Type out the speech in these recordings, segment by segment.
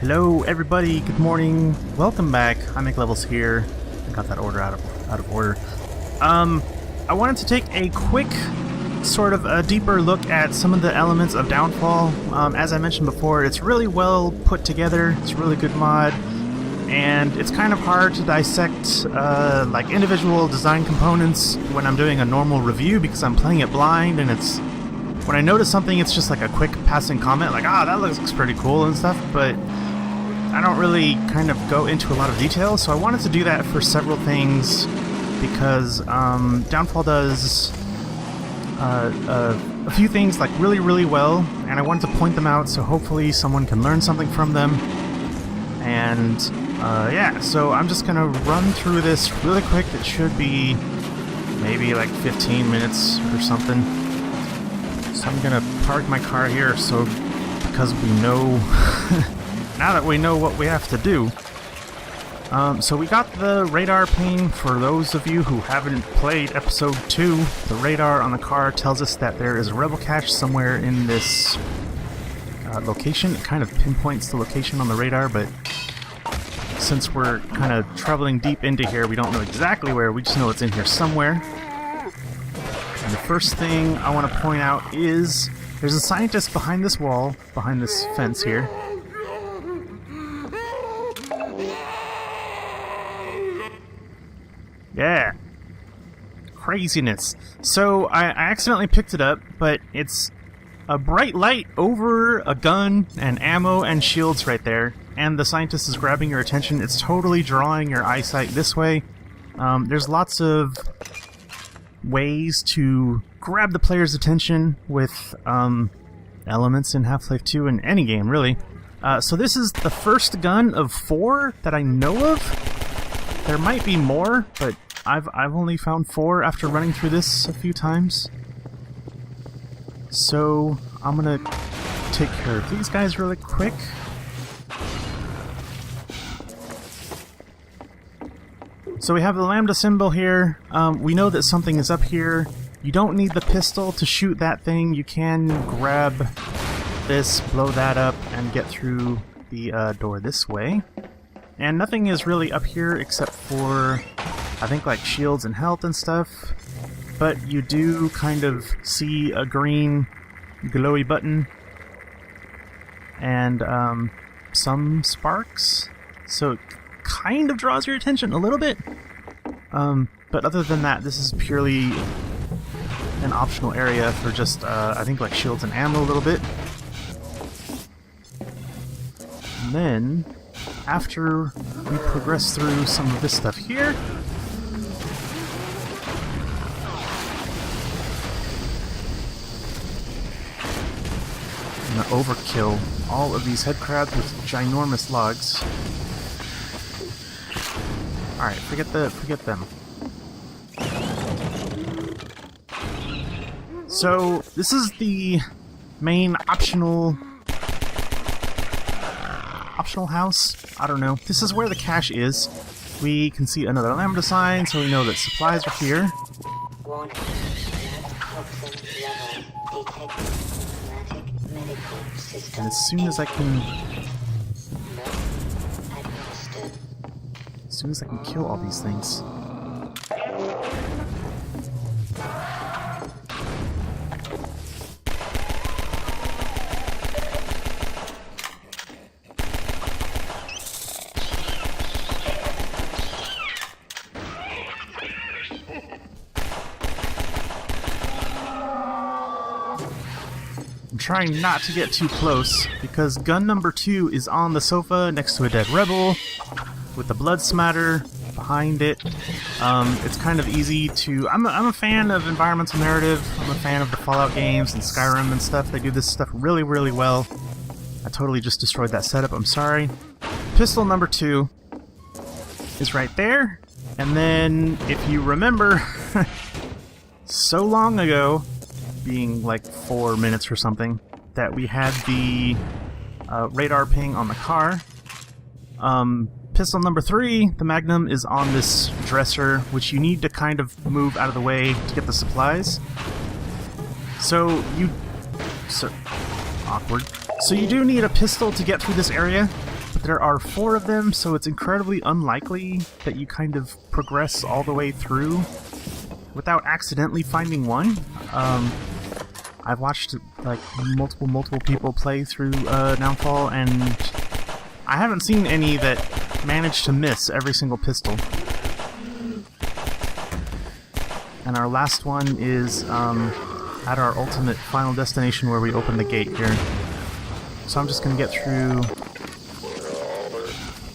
Hello everybody, good morning, welcome back. IMakeLevels here. I got that order out of order. I wanted to take a quick, sort of a deeper look at some of the elements of Downfall. As I mentioned before, it's really well put together, it's a really good mod, and it's kind of hard to dissect like individual design components when I'm doing a normal review because I'm playing it blind, and it's when I notice something, it's just like a quick passing comment, like, ah, that looks pretty cool and stuff, but I don't really kind of go into a lot of detail, so I wanted to do that for several things because Downfall does a few things like really well, and I wanted to point them out so hopefully someone can learn something from them. And yeah, so I'm just gonna run through this really quick. It should be maybe like 15 minutes or something. So I'm gonna park my car here so because we know now that we know what we have to do. So we got the radar ping. For those of you who haven't played episode 2, the radar on the car tells us that there is a rebel cache somewhere in this location. It kind of pinpoints the location on the radar, but since we're kind of traveling deep into here, we don't know exactly where, we just know it's in here somewhere. And the first thing I want to point out is there's a scientist behind this wall, behind this fence here. Yeah. Craziness. So I accidentally picked it up, but it's a bright light over a gun and ammo and shields right there, and the scientist is grabbing your attention. It's totally drawing your eyesight this way. There's lots of ways to grab the player's attention with elements in Half-Life 2 and any game, really. So this is the first gun of 4 that I know of. There might be more, but I've only found 4 after running through this a few times. So I'm gonna take care of these guys really quick. So we have the lambda symbol here. We know that something is up here. You don't need the pistol to shoot that thing. You can grab this, blow that up, and get through the door this way. And nothing is really up here except for, I think, like shields and health and stuff. But you do kind of see a green glowy button and some sparks. So it kind of draws your attention a little bit. But other than that, this is purely an optional area for just, I think, like shields and ammo a little bit. And then, after we progress through some of this stuff here, I'm gonna overkill all of these head crabs with ginormous logs. Alright, forget them. So, this is the main optional house? I don't know. This is where the cache is. We can see another lambda sign, so we know that supplies are here. And as soon as I can kill all these things. I'm trying not to get too close because gun number 2 is on the sofa next to a dead rebel with the blood smatter behind it. It's kind of easy to... I'm a fan of environmental narrative. I'm a fan of the Fallout games and Skyrim and stuff. They do this stuff really well. I totally just destroyed that setup. I'm sorry. Pistol number 2 is right there. And then, if you remember, so long ago, being like 4 minutes or something, that we had the radar ping on the car. Pistol number 3, the Magnum, is on this dresser, which you need to kind of move out of the way to get the supplies. So awkward. So you do need a pistol to get through this area, there are 4 of them, so it's incredibly unlikely that you kind of progress all the way through without accidentally finding one. I've watched like multiple people play through Downfall, and I haven't seen any that managed to miss every single pistol. And our last one is at our ultimate final destination where we open the gate here. So I'm just going to get through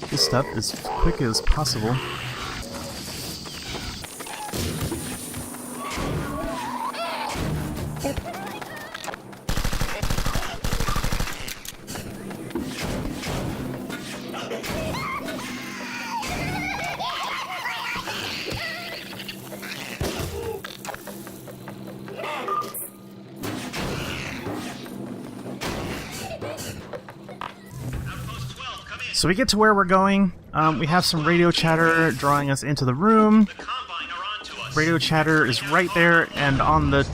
this stuff as quick as possible. So we get to where we're going. We have some radio chatter drawing us into the room. Radio chatter is right there, and on the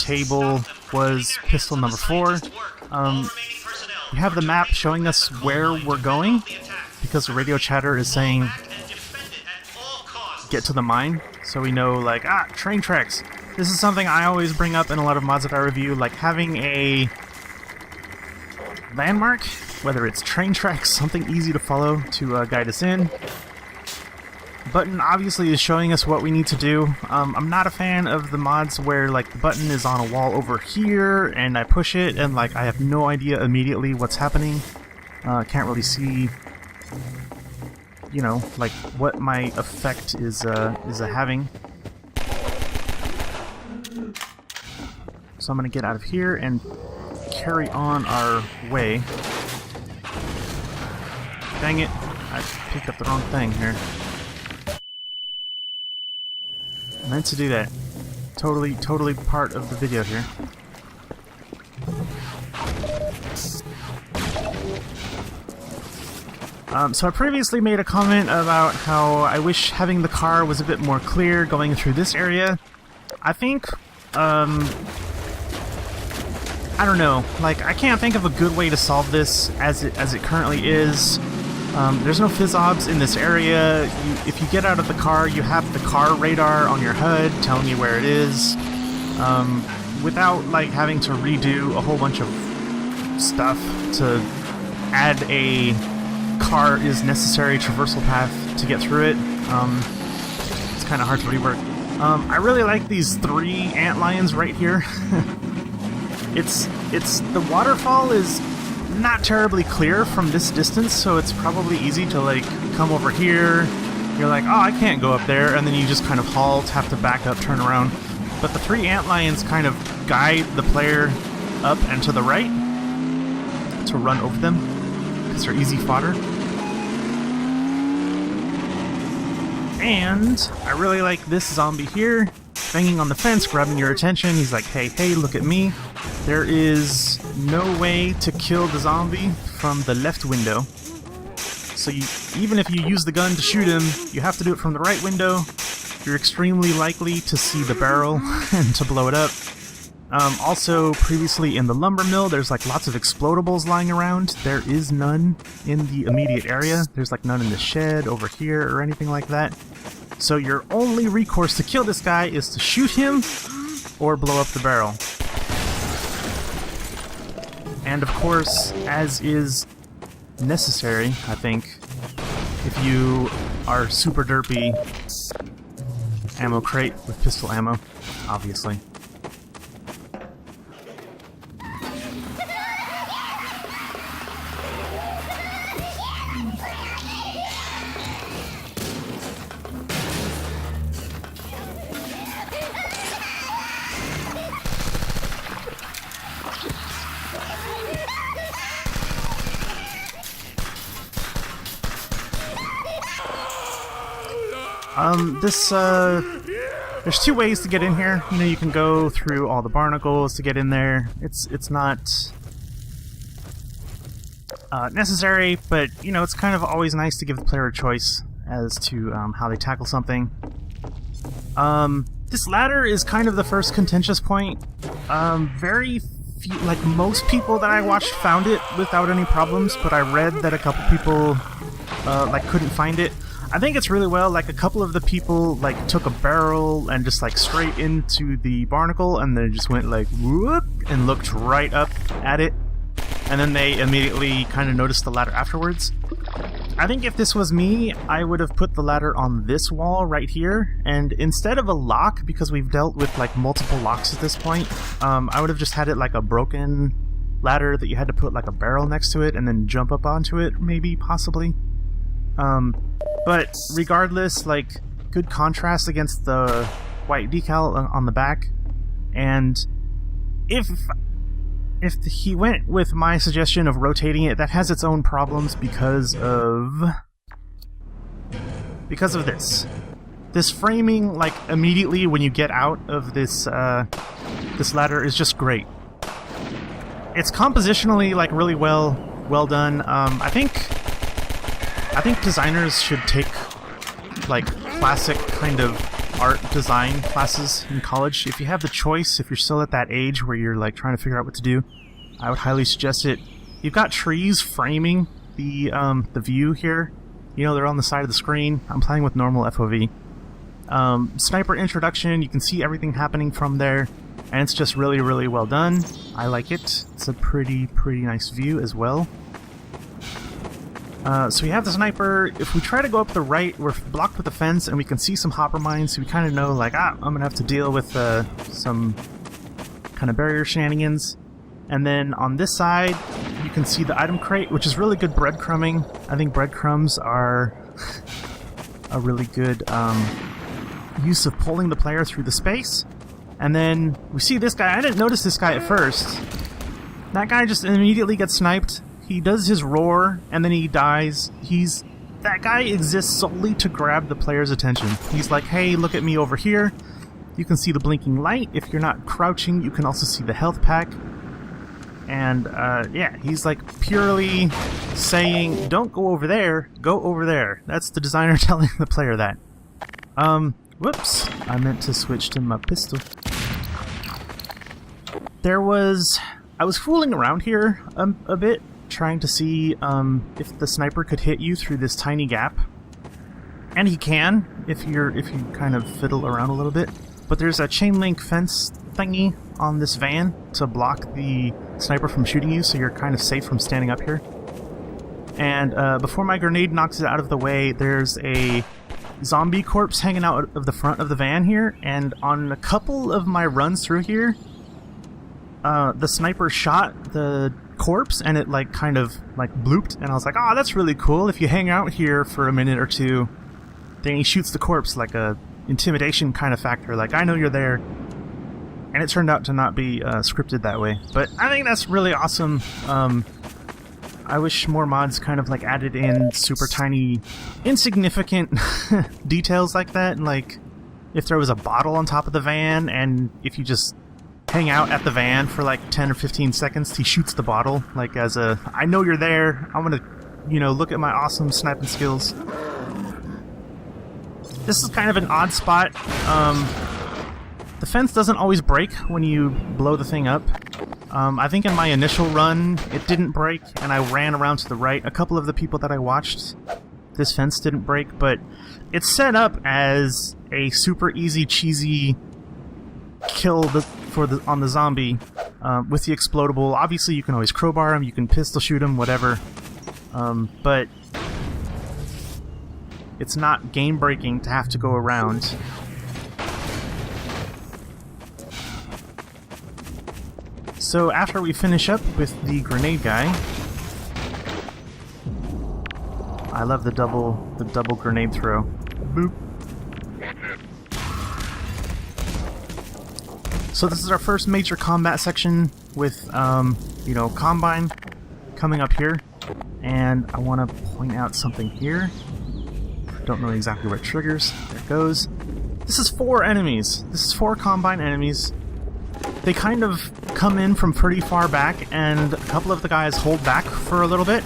table was pistol number 4. We have the map showing us where we're going, because the radio chatter is saying get to the mine, so we know, like, train tracks. This is something I always bring up in a lot of mods that I review, like having a landmark, whether it's train tracks, something easy to follow to guide us in. Button obviously is showing us what we need to do. I'm not a fan of the mods where like the button is on a wall over here and I push it and like I have no idea immediately what's happening. Can't really see, you know, like what my effect is having. So I'm gonna get out of here and carry on our way. Dang it, I picked up the wrong thing here. I meant to do that. Totally part of the video here. So I previously made a comment about how I wish having the car was a bit more clear going through this area. I think, I don't know, like, I can't think of a good way to solve this as it currently is. There's no phys-obs in this area. If you get out of the car, you have the car radar on your HUD telling you where it is, without like having to redo a whole bunch of stuff to add a car is necessary traversal path to get through it. It's kind of hard to rework. I really like these 3 antlions right here. It's the waterfall is not terribly clear from this distance, so it's probably easy to like come over here. You're like, oh, I can't go up there, and then you just kind of halt, have to back up, turn around. But the 3 antlions kind of guide the player up and to the right to run over them, because they're easy fodder. And I really like this zombie here, banging on the fence, grabbing your attention. He's like, hey, look at me. There is no way to kill the zombie from the left window. So even if you use the gun to shoot him, you have to do it from the right window. You're extremely likely to see the barrel and to blow it up. Also, previously in the lumber mill, there's like lots of explodables lying around. There is none in the immediate area. There's like none in the shed over here or anything like that. So your only recourse to kill this guy is to shoot him or blow up the barrel. And of course, as is necessary, I think, if you are super derpy, ammo crate with pistol ammo, obviously. There's 2 ways to get in here. You know, you can go through all the barnacles to get in there. It's not necessary, but, you know, it's kind of always nice to give the player a choice as to how they tackle something. This ladder is kind of the first contentious point. Very like most people that I watched found it without any problems, but I read that a couple people like couldn't find it. I think it's really well, like a couple of the people like took a barrel and just like straight into the barnacle and then just went like whoop and looked right up at it, and then they immediately kind of noticed the ladder afterwards. I think if this was me, I would have put the ladder on this wall right here, and instead of a lock, because we've dealt with like multiple locks at this point, I would have just had it like a broken ladder that you had to put like a barrel next to it and then jump up onto it, maybe, possibly. But regardless, like, good contrast against the white decal on the back, and if he went with my suggestion of rotating it, that has its own problems because of this. This framing, like, immediately when you get out of this this ladder is just great. It's compositionally, like, really well done. I think designers should take, like, classic kind of art design classes in college. If you have the choice, if you're still at that age where you're like trying to figure out what to do, I would highly suggest it. You've got trees framing the view here. You know, they're on the side of the screen. I'm playing with normal FOV. Sniper introduction, you can see everything happening from there, and it's just really, really well done. I like it. It's a pretty nice view as well. So we have the sniper. If we try to go up the right, we're blocked with a fence, and we can see some hopper mines, so we kind of know, like, I'm going to have to deal with some kind of barrier shenanigans. And then on this side, you can see the item crate, which is really good breadcrumbing. I think breadcrumbs are a really good use of pulling the player through the space. And then we see this guy. I didn't notice this guy at first. That guy just immediately gets sniped. He does his roar, and then he dies. That guy exists solely to grab the player's attention. He's like, hey, look at me over here. You can see the blinking light. If you're not crouching, you can also see the health pack. And, yeah, he's like purely saying, don't go over there, go over there. That's the designer telling the player that. Whoops. I meant to switch to my pistol. I was fooling around here a bit, trying to see if the sniper could hit you through this tiny gap, and he can if you kind of fiddle around a little bit. But there's a chain link fence thingy on this van to block the sniper from shooting you, so you're kind of safe from standing up here. And before my grenade knocks it out of the way, there's a zombie corpse hanging out of the front of the van here, and on a couple of my runs through here, the sniper shot the corpse, and it like kind of like blooped, and I was like, oh, that's really cool. If you hang out here for a minute or two, then he shoots the corpse, like a intimidation kind of factor, like, I know you're there. And it turned out to not be scripted that way, but I think that's really awesome. I wish more mods kind of like added in super tiny insignificant details like that, and like if there was a bottle on top of the van, and if you just hang out at the van for like 10 or 15 seconds, he shoots the bottle, like as a, I know you're there, I'm gonna, you know, look at my awesome sniping skills. This is kind of an odd spot. The fence doesn't always break when you blow the thing up. I think in my initial run, it didn't break, and I ran around to the right. A couple of the people that I watched, this fence didn't break, but it's set up as a super easy, cheesy kill on the zombie with the explodable. Obviously, you can always crowbar him, you can pistol shoot him, whatever. But it's not game-breaking to have to go around. So after we finish up with the grenade guy, I love the double grenade throw. Boop. So this is our first major combat section with, you know, Combine coming up here, and I want to point out something here. Don't know exactly where it triggers. There it goes. This is 4 enemies. This is 4 Combine enemies. They kind of come in from pretty far back, and a couple of the guys hold back for a little bit,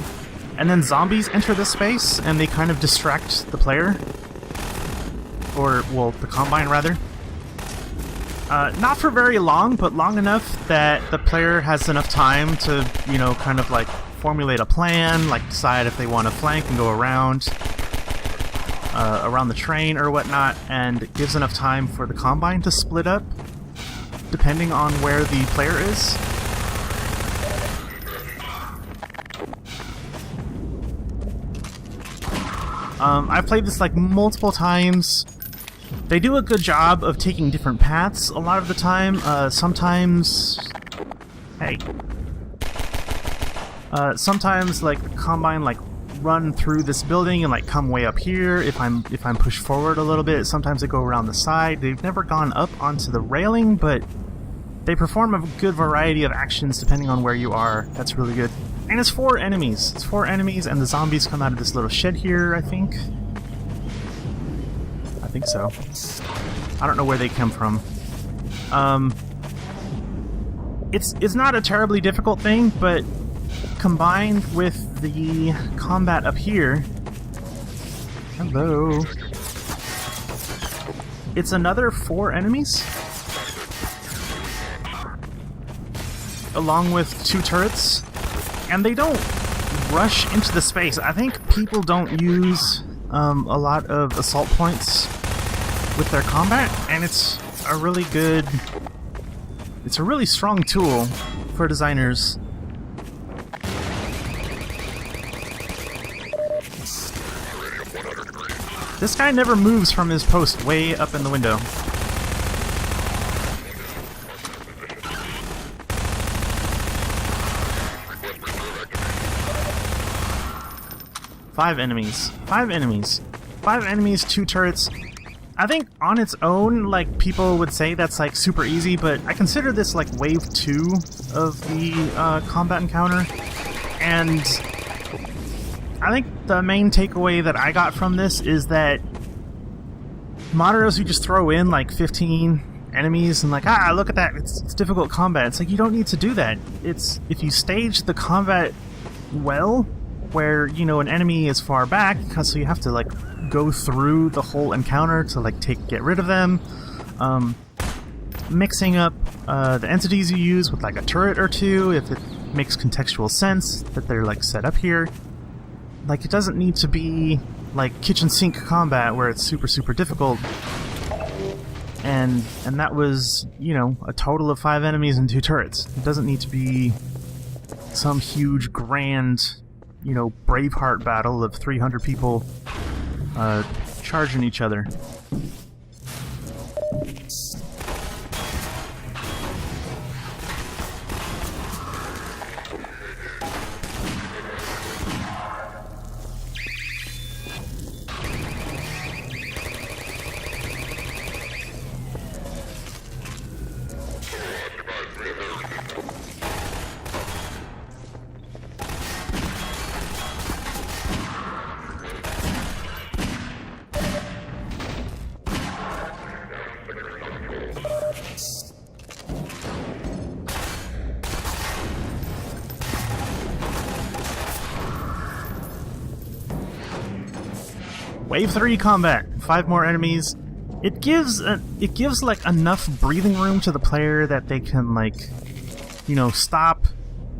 and then zombies enter this space, and they kind of distract the player. Or, well, the Combine, rather. Not for very long, but long enough that the player has enough time to, you know, kind of like formulate a plan, like decide if they want to flank and go around the train or whatnot, and it gives enough time for the Combine to split up, depending on where the player is. I've played this like multiple times. They do a good job of taking different paths a lot of the time. Sometimes like the Combine like run through this building and like come way up here if I'm pushed forward a little bit. Sometimes they go around the side. They've never gone up onto the railing, but they perform a good variety of actions depending on where you are. That's really good. And it's 4 enemies. It's 4 enemies, and the zombies come out of this little shed here, I think. I think so. I don't know where they come from. It's not a terribly difficult thing, but combined with the combat up here... Hello. It's another 4 enemies. Along with 2 turrets. And they don't rush into the space. I think people don't use a lot of assault points with their combat, and it's a really good... It's a really strong tool for designers. This guy never moves from his post way up in the window. Five enemies. 5 enemies, 2 turrets. I think on its own, like, people would say that's like super easy, but I consider this like wave 2 of the combat encounter. And I think the main takeaway that I got from this is that modders who just throw in like 15 enemies and like, look at that, it's difficult combat. It's like, you don't need to do that. It's, if you stage the combat well, where, you know, an enemy is far back, so you have to like go through the whole encounter to like get rid of them. Mixing up the entities you use with like a turret or 2, if it makes contextual sense that they're like set up here. Like, it doesn't need to be like kitchen sink combat where it's super difficult. And that was, you know, a total of 5 enemies and 2 turrets. It doesn't need to be some huge grand, you know, Braveheart battle of 300 people charging each other. Wave 3 combat. 5 more enemies. It gives like enough breathing room to the player that they can, like, you know, stop,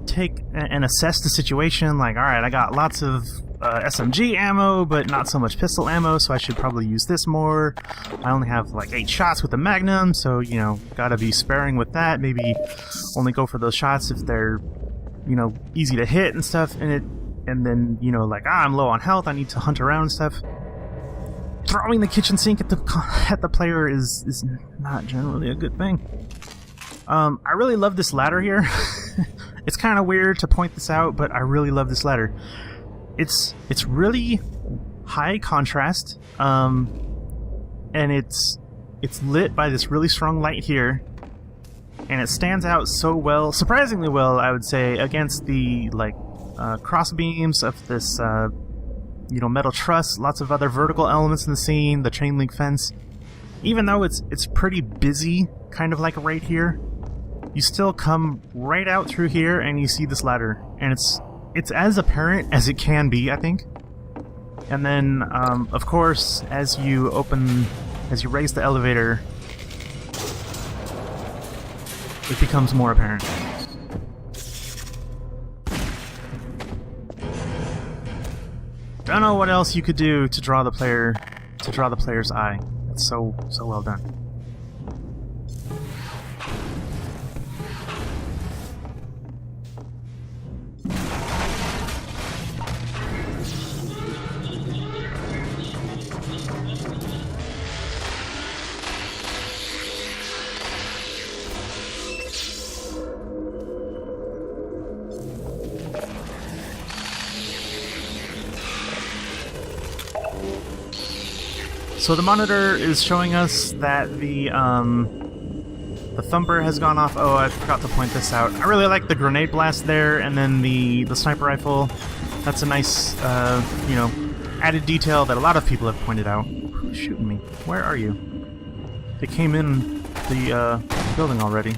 take and assess the situation. Like, all right, I got lots of SMG ammo, but not so much pistol ammo, so I should probably use this more. I only have like 8 shots with the Magnum, so, you know, gotta be sparing with that. Maybe only go for those shots if they're, you know, easy to hit and stuff. And then, you know, like, I'm low on health, I need to hunt around and stuff. Throwing the kitchen sink at the player is not generally a good thing. I really love this ladder here. It's kind of weird to point this out, but I really love this ladder. It's really high contrast, and it's lit by this really strong light here, and it stands out so well, surprisingly well, I would say, against the like cross beams of this you know, metal truss, lots of other vertical elements in the scene, the chain link fence. Even though it's pretty busy, kind of like right here, you still come right out through here and you see this ladder, and it's as apparent as it can be, I think. And then, of course, as you raise the elevator, it becomes more apparent. Don't know what else you could do to draw the player's eye. It's so well done. So the monitor is showing us that the thumper has gone off. Oh, I forgot to point this out. I really like the grenade blast there, and then the sniper rifle. That's a nice, you know, added detail that a lot of people have pointed out. Who's shooting me? Where are you? They came in the building already.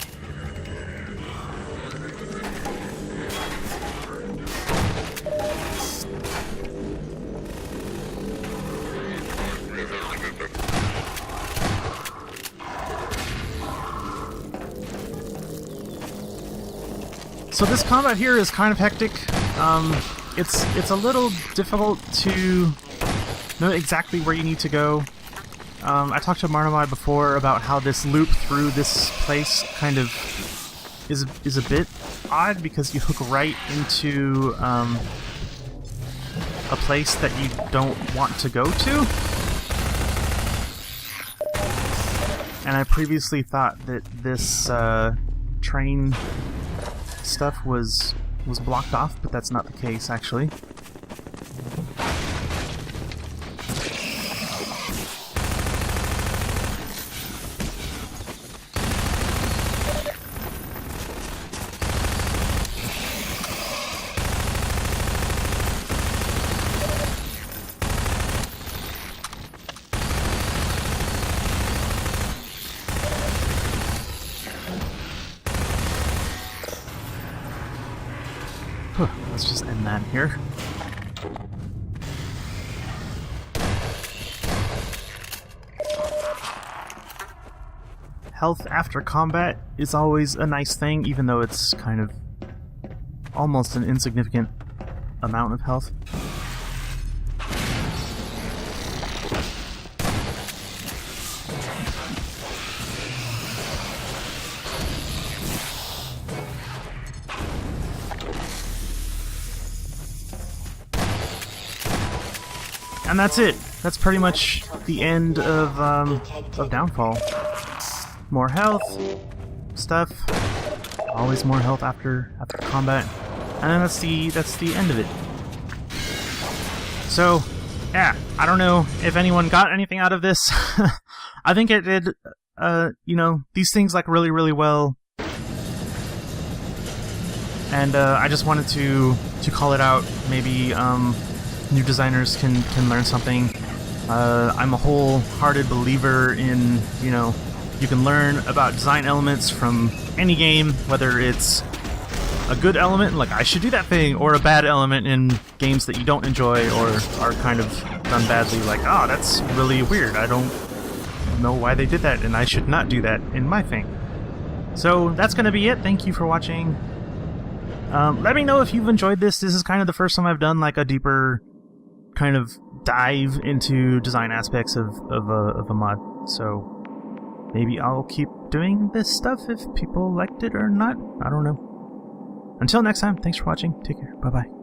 So this combat here is kind of hectic. It's a little difficult to know exactly where you need to go. I talked to Marnomai before about how this loop through this place kind of is a bit odd because you hook right into a place that you don't want to go to. And I previously thought that this train stuff was blocked off, but that's not the case, actually. Let's just end that here. Health after combat is always a nice thing, even though it's kind of almost an insignificant amount of health. And that's it. That's pretty much the end of Downfall. More health, stuff. Always more health after combat, and then that's the end of it. So, yeah, I don't know if anyone got anything out of this. I think it did. You know, these things like really well, and I just wanted to call it out. Maybe new designers can learn something. I'm a wholehearted believer in, you know, you can learn about design elements from any game, whether it's a good element, like I should do that thing, or a bad element in games that you don't enjoy or are kind of done badly, like, oh, that's really weird, I don't know why they did that, and I should not do that in my thing. So that's going to be it. Thank you for watching. Let me know if you've enjoyed this. This is kind of the first time I've done like a deeper kind of dive into design aspects of a mod, so maybe I'll keep doing this stuff if people liked it or not. I don't know. Until next time, thanks for watching. Take care. Bye-bye.